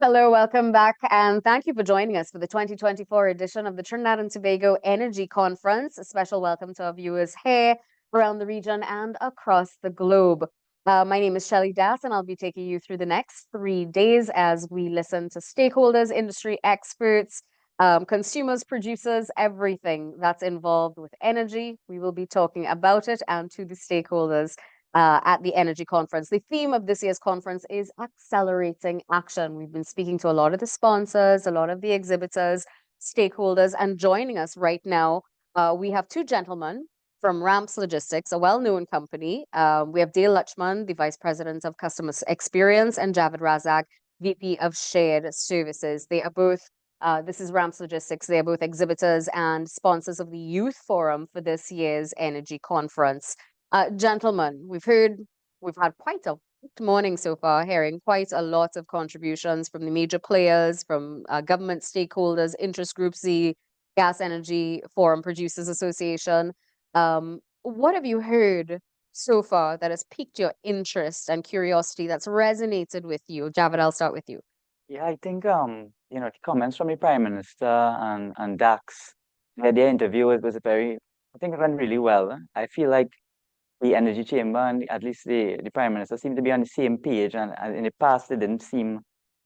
Hello, welcome back, and thank you for joining us for the 2024 edition of the Trinidad and Tobago Energy Conference. A special welcome to our viewers here, around the region, and across the globe. My name is Shelly Dass, and I'll be taking you through the next 3 days as we listen to stakeholders, industry experts, consumers, producers, everything that's involved with energy. We will be talking about it and to the stakeholders at the Energy Conference. The theme of this year's conference is accelerating action. We've been speaking to a lot of the sponsors, a lot of the exhibitors, stakeholders, and joining us right now, we have two gentlemen from Ramps Logistics, a well-known company. We have Dale Lutchman, the Vice President of Customer Experience, and Javid Razak, VP of Shared Services. They are both this is Ramps Logistics. They are both exhibitors and sponsors of the Youth Forum for this year's Energy Conference. Gentlemen, we've had quite a good morning so far, hearing quite a lot of contributions from the major players, from government stakeholders, interest groups, the Gas Energy Forum Producers Association. What have you heard so far that has piqued your interest and curiosity, that's resonated with you? Javid, I'll start with you. Yeah, I think the comments from the Prime Minister and Dax, their interview was I think it went really well. I feel like the Energy Chamber and at least the Prime Minister seem to be on the same page, and in the past it didn't seem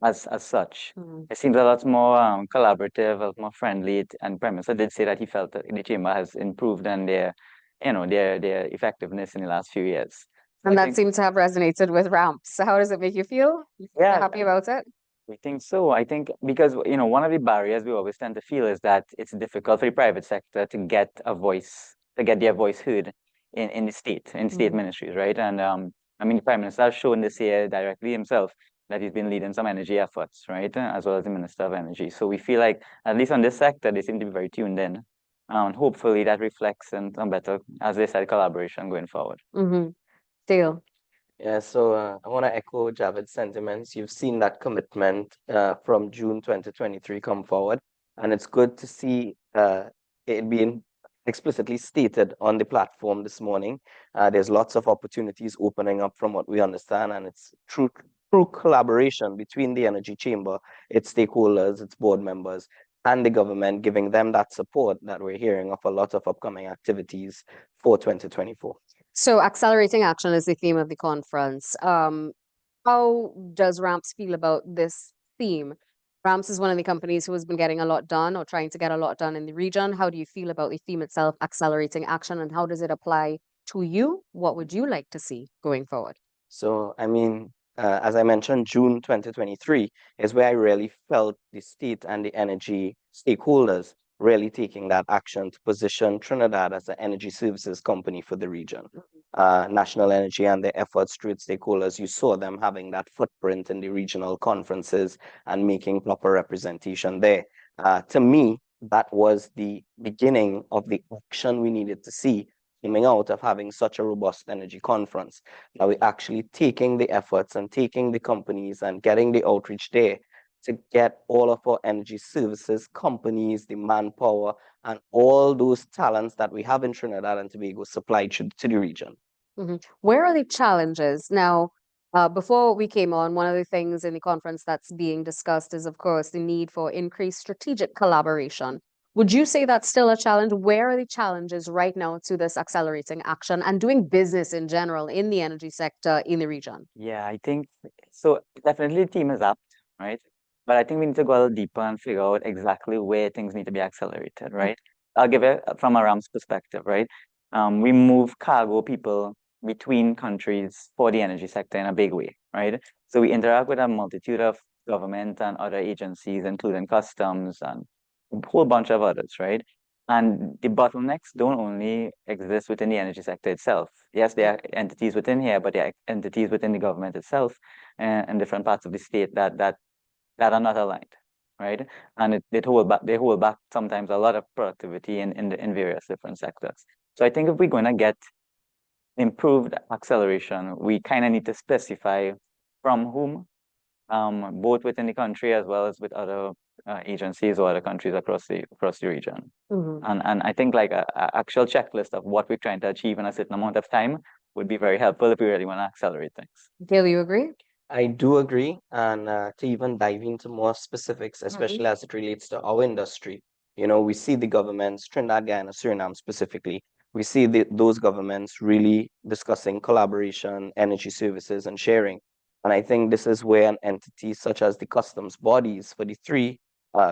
as such. It seems a lot more collaborative, a lot more friendly. And Prime Minister did say that he felt that the Chamber has improved on their effectiveness in the last few years. So And I that think, seems to have resonated with Ramps. So how does it make you feel? You're yeah, happy about it? I think so. I think because one of the barriers we always tend to feel is that it's difficult for the private sector to get a voice, to get their voice heard in state ministries, right? And I mean, the Prime Minister has shown this year directly himself that he's been leading some energy efforts, right? As well as the Minister of Energy. So we feel like, at least on this sector, they seem to be very tuned in. And hopefully that reflects in some better, as they said, collaboration going forward. Dale. Yeah, so I want to echo Javid's sentiments. You've seen that commitment from June 2023 come forward, and it's good to see it being explicitly stated on the platform this morning. There's lots of opportunities opening up from what we understand, and it's through collaboration between the Energy Chamber, its stakeholders, its board members, and the government, giving them that support that we're hearing of a lot of upcoming activities for 2024. So accelerating action is the theme of the conference. How does Ramps feel about this theme? Ramps is one of the companies who has been getting a lot done or trying to get a lot done in the region. How do you feel about the theme itself, accelerating action, and how does it apply to you? What would you like to see going forward? So, I mean, as I mentioned, June 2023 is where I really felt the state and the energy stakeholders really taking that action to position Trinidad as an energy services company for the region. National Energy and their efforts through its stakeholders, you saw them having that footprint in the regional conferences and making proper representation there. To me, that was the beginning of the action we needed to see coming out of having such a robust energy conference. Now we're actually taking the efforts and taking the companies and getting the outreach there to get all of our energy services companies, the manpower, and all those talents that we have in Trinidad and Tobago supplied to the region. Where are the challenges? Now, before we came on, one of the things in the conference that's being discussed is, of course, the need for increased strategic collaboration. Would you say that's still a challenge? Where are the challenges right now to this accelerating action and doing business in general in the energy sector in the region? Yeah, I think so. Definitely, the team is up, right? But I think we need to go a little deeper and figure out exactly where things need to be accelerated, right? I'll give it from a Ram's perspective, right? We move cargo people between countries for the energy sector in a big way, right? So we interact with a multitude of government and other agencies, including customs and a whole bunch of others, right? And the bottlenecks don't only exist within the energy sector itself. Yes, there are entities within here, but there are entities within the government itself and different parts of the state that are not aligned, right? And they hold back sometimes a lot of productivity in various different sectors. So I think if we're going to get improved acceleration, we kind of need to specify from whom, both within the country as well as with other agencies or other countries across the region. And I think like a actual checklist of what we're trying to achieve in a certain amount of time would be very helpful if we really want to accelerate things. Dale, you agree? I do agree, and to even dive into more specifics, especially as it relates to our industry, we see the governments, Trinidad, Guyana, Suriname specifically, we see those governments really discussing collaboration, energy services, and sharing. And I think this is where an entity such as the customs bodies for the three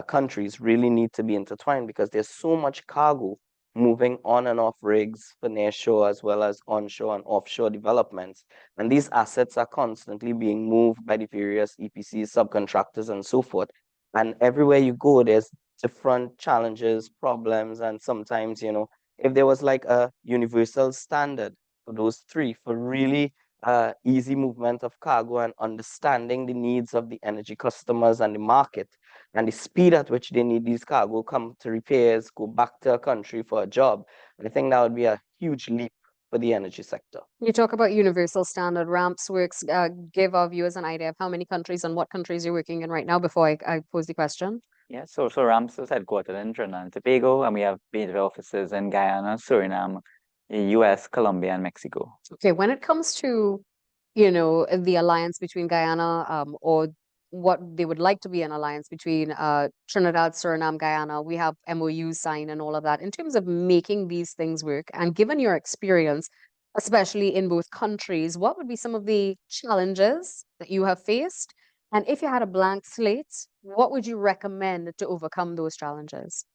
countries really need to be intertwined because there's so much cargo moving on and off rigs for nearshore as well as onshore and offshore developments. And these assets are constantly being moved by the various EPCs, subcontractors, and so forth. And everywhere you go, there's different challenges, problems, and sometimes, if there was like a universal standard for those three for really easy movement of cargo and understanding the needs of the energy customers and the market and the speed at which they need these cargo come to repairs, go back to a country for a job, I think that would be a huge leap for the energy sector. You talk about universal standard ramps works. Give our viewers an idea of how many countries and what countries you're working in right now before I pose the question. Yeah, so Rams is headquartered in Trinidad and Tobago, and we have major offices in Guyana, Suriname, US, Colombia, and Mexico. Okay, when it comes to, the alliance between Guyana, or what they would like to be an alliance between Trinidad, Suriname, Guyana, we have MOUs signed and all of that. In terms of making these things work, and given your experience, especially in both countries, what would be some of the challenges that you have faced? And if you had a blank slate, what would you recommend to overcome those challenges?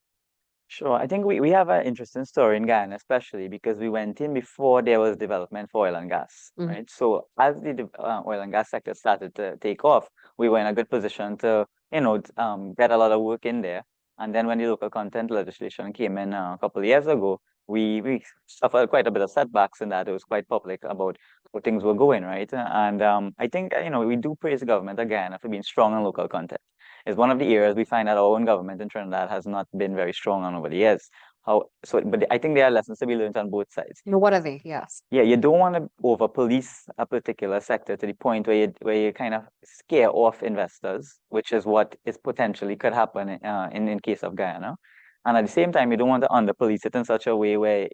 Sure. I think we have an interesting story in Guyana, especially because we went in before there was development for oil and gas, Mhm. right? So as the oil and gas sector started to take off, we were in a good position to, get a lot of work in there. And then when the local content legislation came in a couple of years ago, we suffered quite a bit of setbacks in that it was quite public about how things were going, right? And I think, we do praise the government of Guyana for being strong on local content. Is one of the areas we find that our own government in Trinidad has not been very strong on over the years. But I think there are lessons to be learned on both sides. What are they? Yes. Yeah, you don't want to over police a particular sector to the point where you kind of scare off investors, which is what is potentially could happen in case of Guyana. And at the same time, you don't want to under police it in such a way where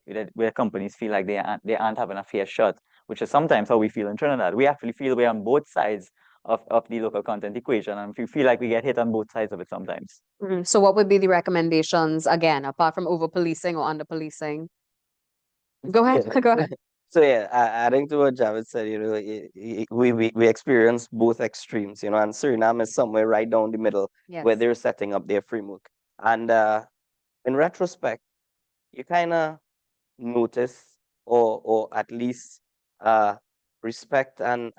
companies feel like they aren't having a fair shot, which is sometimes how we feel in Trinidad. We actually feel we're on both sides of the local content equation, and we feel like we get hit on both sides of it sometimes. So what would be the recommendations again, apart from over policing or under policing? Go ahead. Yeah. Go ahead. So yeah, adding to what Javed said, we experience both extremes, and Suriname is somewhere right down the middle where Yes. they're setting up their framework. And in retrospect, you kind of notice or at least uh, respect and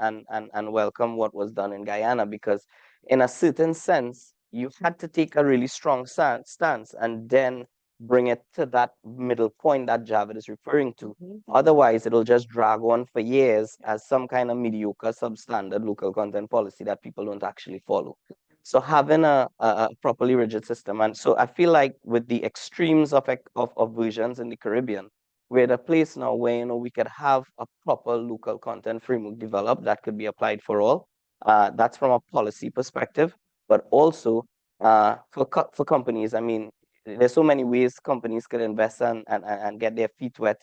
welcome what was done in Guyana because in a certain sense, you had to take a really strong stance and then bring it to that middle point that Javed is referring to. Otherwise, it'll just drag on for years as some kind of mediocre, substandard local content policy that people don't actually follow. So having a properly rigid system, and so I feel like with the extremes of versions in the Caribbean, we're at a place now where we could have a proper local content framework developed that could be applied for all. That's from a policy perspective, but also for companies. I mean, there's so many ways companies could invest and get their feet wet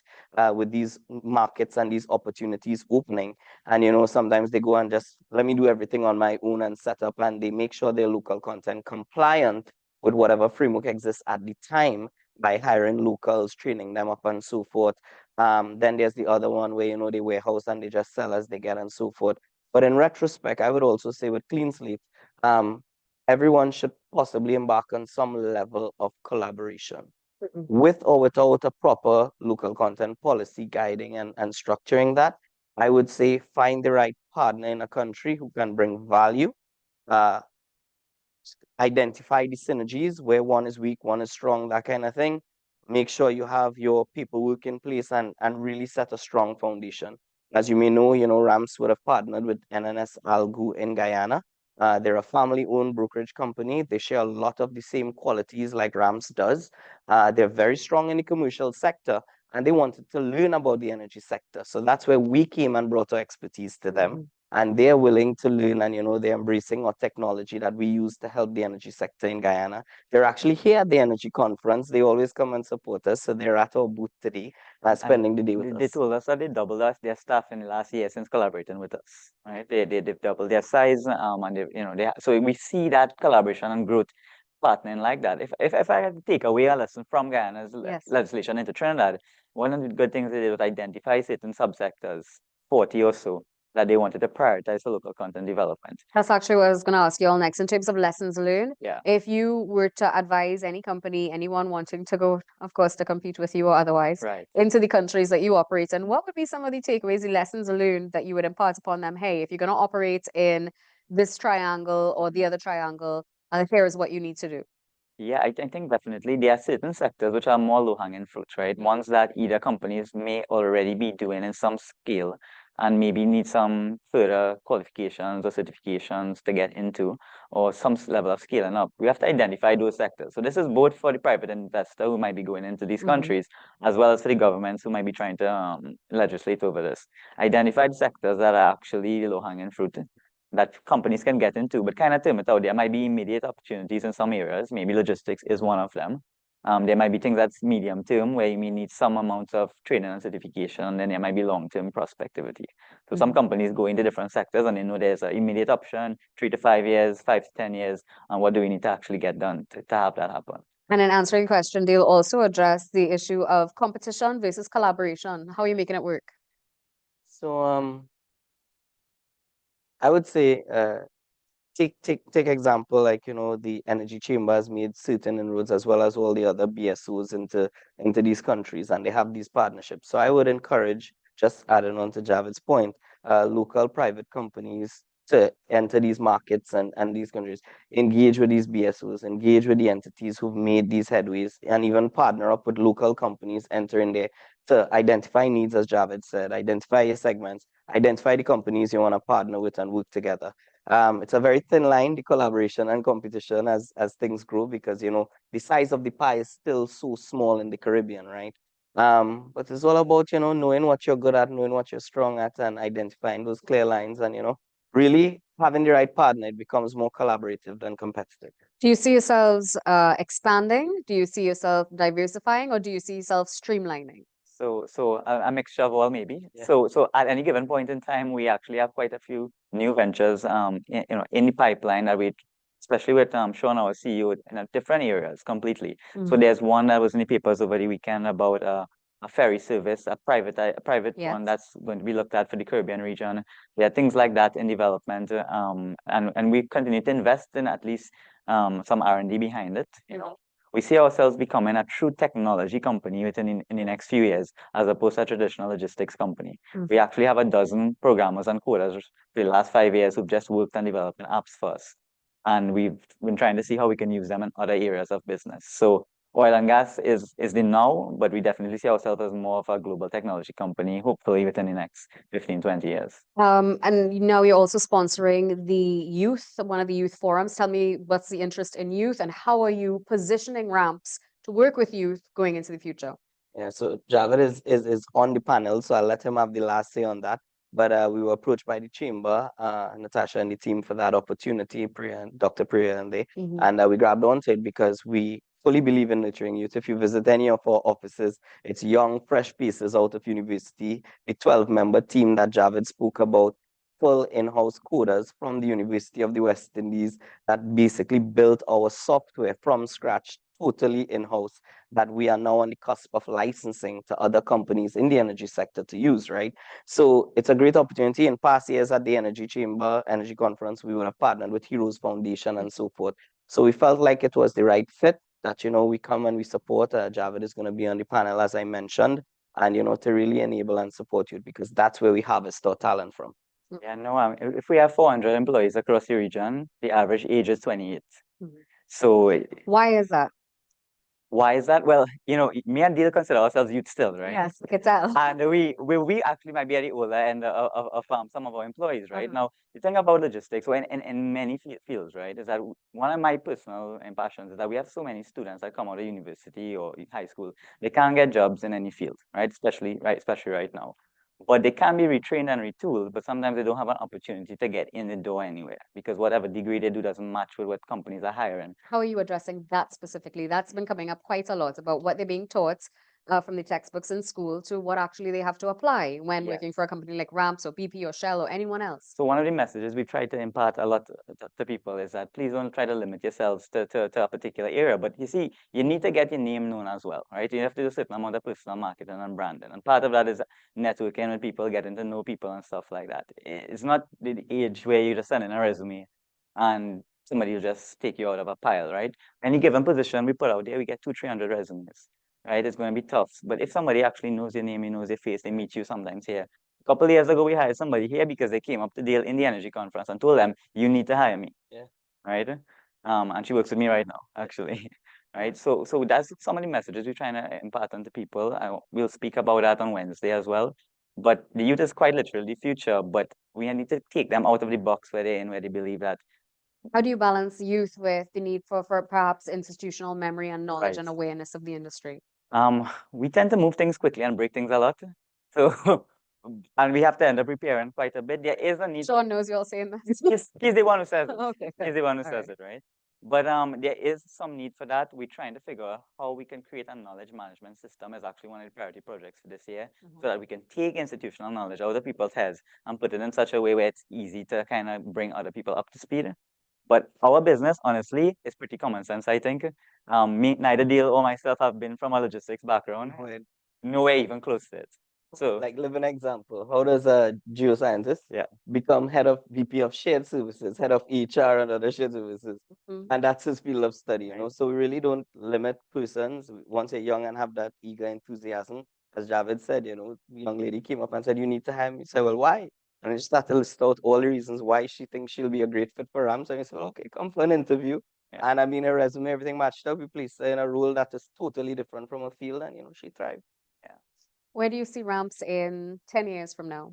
with these markets and these opportunities opening. And sometimes they go and just let me do everything on my own and set up, and they make sure they're local content compliant with whatever framework exists at the time by hiring locals, training them up, and so forth. Then there's the other one where they warehouse and they just sell as they get and so forth. But in retrospect, I would also say with Clean Slate, everyone should possibly embark on some level of collaboration with or without a proper local content policy guiding and structuring that. I would say find the right partner in a country who can bring value, uh, identify the synergies where one is weak, one is strong, that kind of thing. Make sure you have your paperwork in place and really set a strong foundation. As you may know, Rams would have partnered with NNS Algu in Guyana. They're a family-owned brokerage company. They share a lot of the same qualities like Rams does. They're very strong in the commercial sector, and they wanted to learn about the energy sector. So that's where we came and brought our expertise to them. and they're willing to learn, and they're embracing our technology that we use to help the energy sector in Guyana. They're actually here at the energy conference. They always come and support us, so they're at our booth today, And spending the day with they us. told us that they doubled their staff in the last year since collaborating with us, right? They've doubled their size, and so we see that collaboration and growth partnering like that. If I had to take away a lesson from Guyana's Yes. legislation into Trinidad, one of the good things they did was identify certain subsectors, 40 or so, that they wanted to prioritize for local content development. That's actually what I was going to ask you all next in terms of lessons learned. Yeah. If you were to advise any company, anyone wanting to go, of course, to compete with you or otherwise, Right. into the countries that you operate in, what would be some of the takeaways, the lessons learned that you would impart upon them? Hey, if you're going to operate in this triangle or the other triangle, here is what you need to do. Yeah, I think definitely there are certain sectors which are more low-hanging fruits, right? Ones that either companies may already be doing in some scale and maybe need some further qualifications or certifications to get into, or some level of scaling up. We have to identify those sectors. So this is both for the private investor who might be going into these countries, as well as for the governments who might be trying to legislate over this. Identify the sectors that are actually low-hanging fruit that companies can get into, but kind of term it out. There might be immediate opportunities in some areas. Maybe logistics is one of them. There might be things that's medium term where you may need some amount of training and certification, and then there might be long-term prospectivity. So some companies go into different sectors and they know there's an immediate option, 3 to 5 years, 5 to 10 years, and what do we need to actually get done to have that happen? And in answering the question, they'll also address the issue of competition versus collaboration. How are you making it work? So I would say take example, like the energy chamber has made certain inroads as well as all the other BSOs into these countries, and they have these partnerships. So I would encourage, just adding on to Javid's point, local private companies to enter these markets and these countries, engage with these BSOs, engage with the entities who've made these headways, and even partner up with local companies entering there to identify needs, as Javid said, identify your segments, identify the companies you want to partner with and work together. It's a very thin line, the collaboration and competition as things grow, because the size of the pie is still so small in the Caribbean, right? But it's all about knowing what you're good at, knowing what you're strong at, and identifying those clear lines, and really having the right partner. It becomes more collaborative than competitive. Do you see yourselves expanding? Do you see yourself diversifying, or do you see yourself streamlining? So a mixture of all, maybe. Yeah. So at any given point in time, we actually have quite a few new ventures in the pipeline that we, especially with Sean, our CEO, in different areas completely. So there's one that was in the papers over the weekend about a ferry service, a private one Yes. that's going to be looked at for the Caribbean region. There are things like that in development, and we continue to invest in at least some R&D behind it. We see ourselves becoming a true technology company in the next few years, as opposed to a traditional logistics company. We actually have a dozen programmers and coders for the last 5 years who've just worked on developing apps for us. And we've been trying to see how we can use them in other areas of business. So oil and gas is the now, but we definitely see ourselves as more of a global technology company, hopefully within the next 15, 20 years. And now you're also sponsoring the youth, one of the youth forums. Tell me, what's the interest in youth, and how are you positioning ramps to work with youth going into the future? Yeah, so Javid is on the panel, so I'll let him have the last say on that. But we were approached by the chamber, Natasha and the team, for that opportunity, Priya, Dr. Priya and they, and we grabbed onto it because we fully believe in nurturing youth. If you visit any of our offices, it's young, fresh pieces out of university. The 12-member team that Javid spoke about, full in-house coders from the University of the West Indies that basically built our software from scratch, totally in-house, that we are now on the cusp of licensing to other companies in the energy sector to use, right? So it's a great opportunity. In past years at the Energy Chamber, Energy Conference, we would have partnered with Heroes Foundation and so forth. So we felt like it was the right fit that, we come and we support. Javid is going to be on the panel, as I mentioned, and, to really enable and support you, because that's where we harvest our talent from. Yeah, no, if we have 400 employees across the region, the average age is 28. So Why is that? why is that? Well, me and Deal consider ourselves youth still, right? Yes, I can tell. And we actually might be at the older end of some of our employees, right? Now, the thing about logistics, so in many fields, right, is that one of my personal passions is that we have so many students that come out of university or high school, they can't get jobs in any field, right? Especially right now. but they can be retrained and retooled, but sometimes they don't have an opportunity to get in the door anywhere because whatever degree they do doesn't match with what companies are hiring. How are you addressing that specifically? That's been coming up quite a lot about what they're being taught from the textbooks in school to what actually they have to apply when Yes. working for a company like Ramps or BP or Shell or anyone else. So one of the messages we try to impart a lot to people is that please don't try to limit yourselves to a particular area. But you see, you need to get your name known as well, right? You have to do a certain amount of personal marketing and branding. And part of that is networking with people, getting to know people and stuff like that. It's not the age where you just send in a resume and somebody will just take you out of a pile, right? Any given position we put out there, we get 200-300 resumes, right? It's going to be tough. But if somebody actually knows your name, he knows your face, they meet you sometimes here. A couple of years ago, we hired somebody here because they came up to deal in the energy conference and told them, you need to hire me. Yeah. Right? And she works with me right now, actually. Right? So that's some of the messages we're trying to impart onto people. We'll speak about that on Wednesday as well. But the youth is quite literally the future, but we need to take them out of the box where they're in, where they believe that. How do you balance youth with the need for perhaps institutional memory and knowledge Right. and awareness of the industry? We tend to move things quickly and break things a lot. So, and we have to end up preparing quite a bit. There is a need. Sean knows you're all saying that. He's the one who says it. Okay, He's the one who all says right. it, right? But there is some need for that. We're trying to figure out how we can create a knowledge management system as actually one of the priority projects for this year, so that we can take institutional knowledge out of people's heads and put it in such a way where it's easy to kind of bring other people up to speed. But our business, honestly, is pretty common sense, I think. Neither Deal or myself have been from a logistics background. Nowhere even close to it. So, Like, live an example. How does a geoscientist yeah, become head of VP of shared services, head of HR and other shared services? Mhm. And that's his field of study, you know. Right. So we really don't limit persons once they're young and have that eager enthusiasm. As Javed said, you know, young lady came up and said, you need to hire me. I said, well, why? And I just started to list out all the reasons why she thinks she'll be a great fit for Rams. And I said, okay, come for an interview. Yeah. And I mean, her resume, everything matched up. We placed her in a role that is totally different from her field, and you know, she thrived. Where do you see Ramps in 10 years from now?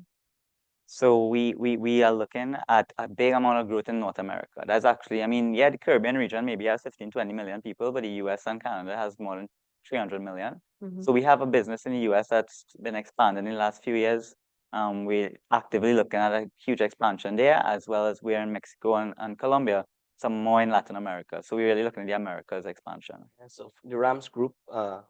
So we are looking at a big amount of growth in North America. That's actually, I mean, yeah, the Caribbean region maybe has 15, 20 million people, but the US and Canada has more than 300 million. Mhm. So we have a business in the US that's been expanding in the last few years. We're actively looking at a huge expansion there, as well as we're in Mexico and Colombia, some more in Latin America. So we're really looking at the Americas expansion. And so the Rams group,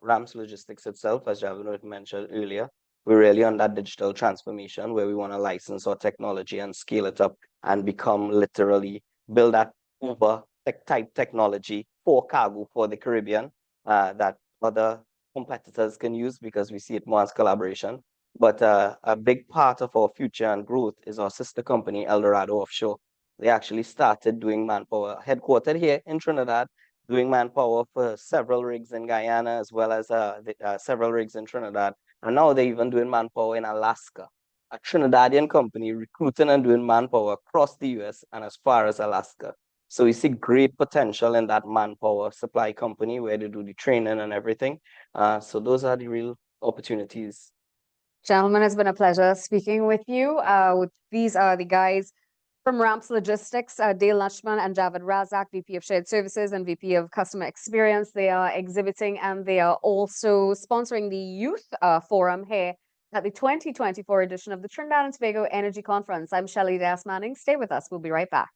Rams Logistics itself, as Javed mentioned earlier, we're really on that digital transformation where we want to license our technology and scale it up and become literally build that Uber type technology for cargo for the Caribbean that other competitors can use because we see it more as collaboration. But a big part of our future and growth is our sister company, Eldorado Offshore. They actually started doing manpower, headquartered here in Trinidad, doing manpower for several rigs in Guyana as well as several rigs in Trinidad. And now they're even doing manpower in Alaska. A Trinidadian company recruiting and doing manpower across the US and as far as Alaska. So we see great potential in that manpower supply company where they do the training and everything. So those are the real opportunities. Gentlemen, it's been a pleasure speaking with you. These are the guys from Ramps Logistics, Dale Nutchman and Javed Razak, VP of Shared Services and VP of Customer Experience. They are exhibiting and they are also sponsoring the Youth Forum here at the 2024 edition of the Trinidad and Tobago Energy Conference. I'm Shelly Dass. Stay with us. We'll be right back.